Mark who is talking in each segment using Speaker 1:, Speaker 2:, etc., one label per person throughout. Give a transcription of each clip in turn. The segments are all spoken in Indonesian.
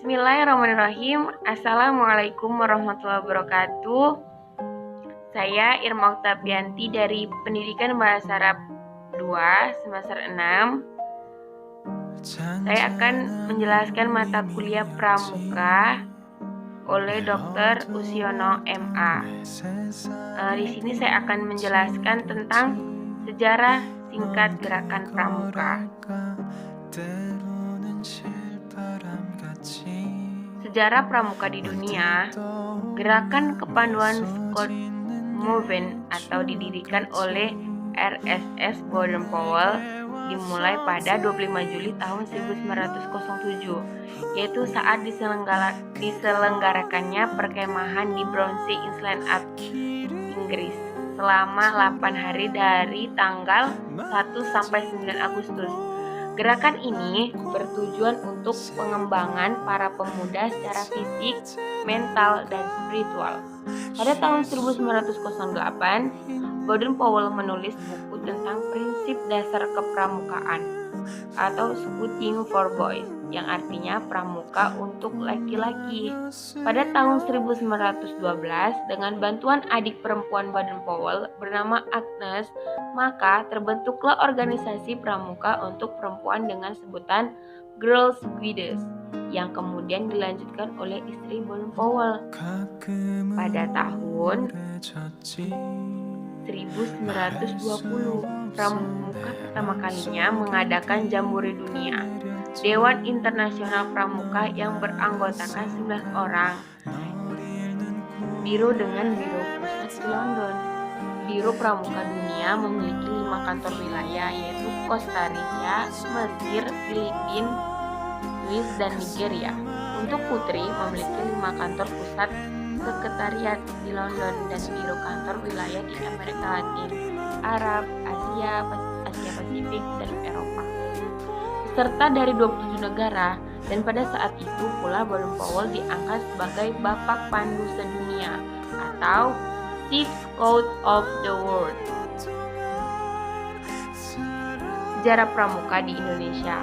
Speaker 1: Bismillahirrahmanirrahim. Assalamualaikum warahmatullahi wabarakatuh. Saya Irma Oktavianti dari Pendidikan Bahasa Arab 2 semester 6. Saya akan menjelaskan mata kuliah Pramuka oleh Dr. Usiono MA. Di sini saya akan menjelaskan tentang sejarah singkat gerakan Pramuka. Sejarah Pramuka di dunia. Gerakan kepanduan Scott Movement atau didirikan oleh RSS Baden-Powell dimulai pada 25 Juli tahun 1907, yaitu saat diselenggarakannya perkemahan di Brownsea Island Up, Inggris selama 8 hari dari tanggal 1 sampai 9 Agustus. Gerakan ini bertujuan untuk pengembangan para pemuda secara fisik, mental, dan spiritual. Pada tahun 1908, Baden-Powell menulis buku tentang prinsip dasar kepramukaan atau Scouting for Boys, yang artinya pramuka untuk laki-laki. Pada tahun 1912, dengan bantuan adik perempuan Baden-Powell bernama Agnes, maka terbentuklah organisasi pramuka untuk perempuan dengan sebutan Girls Guides, yang kemudian dilanjutkan oleh istri Baden-Powell. Pada tahun 1920, Pramuka pertama kalinya mengadakan Jambore Dunia, Dewan Internasional Pramuka yang beranggotakan 11 orang. Biro dengan biro pusat di London. Biro Pramuka Dunia memiliki 5 kantor wilayah, yaitu Costa Rica, Mesir, Filipina, Swiss, dan Nigeria. Untuk putri memiliki 5 kantor pusat sekretariat di London dan biro kantor wilayah di Amerika Latin, Arab, Asia Pasifik, dan Eropa, serta dari 27 negara. Dan pada saat itu pula Baden-Powell diangkat sebagai Bapak Pandu Sedunia atau Chief Scout of the World. Sejarah Pramuka di Indonesia.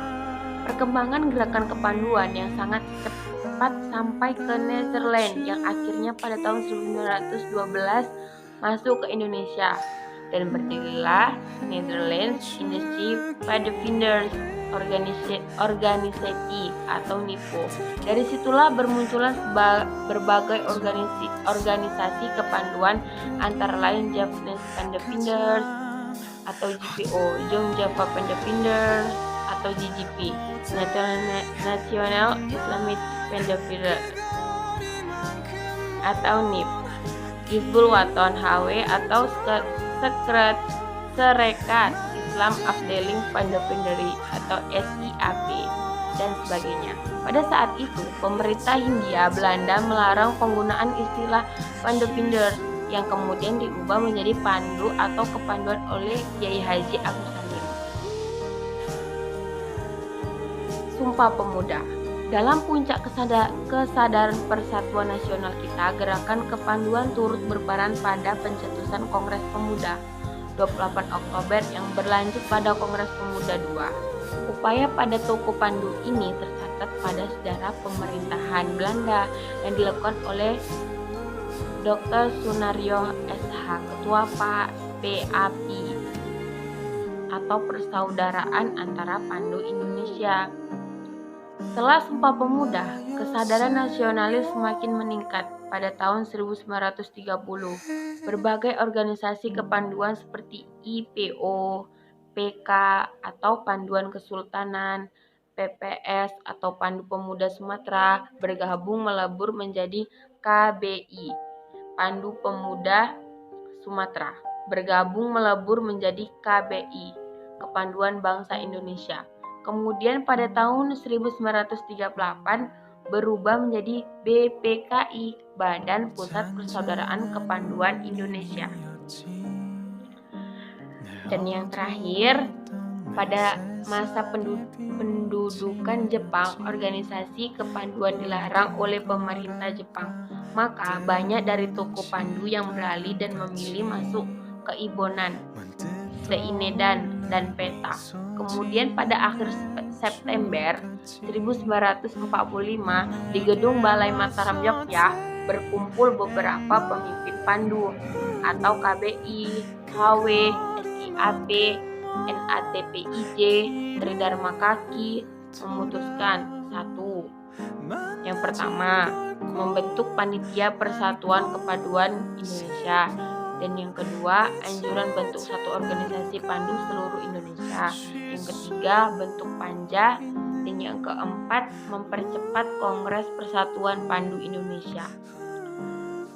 Speaker 1: Perkembangan gerakan kepanduan yang sangat cepat sampai ke Netherlands, yang akhirnya pada tahun 1912 masuk ke Indonesia, dan berdirilah Netherlands Industry Padvinders Organisasi atau NIPO. Dari situlah bermunculan berbagai organisasi kepanduan, antara lain Japanese Padvinders atau JPO, Young Java Padvinders atau JGP, National Islamic Padvinders atau NIP, Hizbul Waton HW atau Serekat Islam Afdeling Padvinderi atau SIAP, dan sebagainya. Pada saat itu, pemerintah Hindia Belanda melarang penggunaan istilah Padvinders, yang kemudian diubah menjadi pandu atau kepanduan oleh Kiai Haji Agus Salim. Sumpah Pemuda. Dalam puncak kesadaran persatuan nasional kita, gerakan kepanduan turut berperan pada pencetusan Kongres Pemuda 28 Oktober yang berlanjut pada Kongres Pemuda II. Upaya pada toko pandu ini tercatat pada sejarah pemerintahan Belanda yang dilakukan oleh Dr. Sunaryo SH, Ketua PAP atau Persaudaraan Antara Pandu Indonesia. Setelah Sumpah Pemuda, kesadaran nasionalis semakin meningkat. Pada tahun 1930, berbagai organisasi kepanduan seperti IPO, PK atau Panduan Kesultanan, PPS atau Pandu Pemuda Sumatera bergabung melebur menjadi KBI, Pandu Pemuda Sumatera bergabung melebur menjadi KBI, Kepanduan Bangsa Indonesia. Kemudian pada tahun 1938 berubah menjadi BPKI, Badan Pusat Persaudaraan Kepanduan Indonesia. Dan yang terakhir, pada masa pendudukan Jepang, organisasi kepanduan dilarang oleh pemerintah Jepang. Maka banyak dari toko pandu yang beralih dan memilih masuk ke Ibonan, Seinedan, dan Peta. Kemudian pada akhir September 1945 di Gedung Balai Mataram Yogyakarta berkumpul beberapa pemimpin Pandu atau KBI, KW, SIAP, NATPIJ, Tridharma Kaki memutuskan satu. Yang pertama, membentuk Panitia Persatuan Kepaduan Indonesia. Dan yang kedua, anjuran bentuk satu organisasi Pandu seluruh Indonesia. Yang ketiga, bentuk Panja. Dan yang keempat, mempercepat Kongres Persatuan Pandu Indonesia.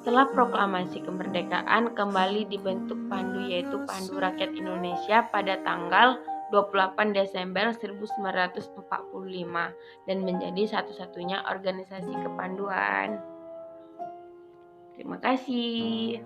Speaker 1: Setelah proklamasi kemerdekaan, kembali dibentuk Pandu, yaitu Pandu Rakyat Indonesia pada tanggal 28 Desember 1945 dan menjadi satu-satunya organisasi kepanduan. Terima kasih.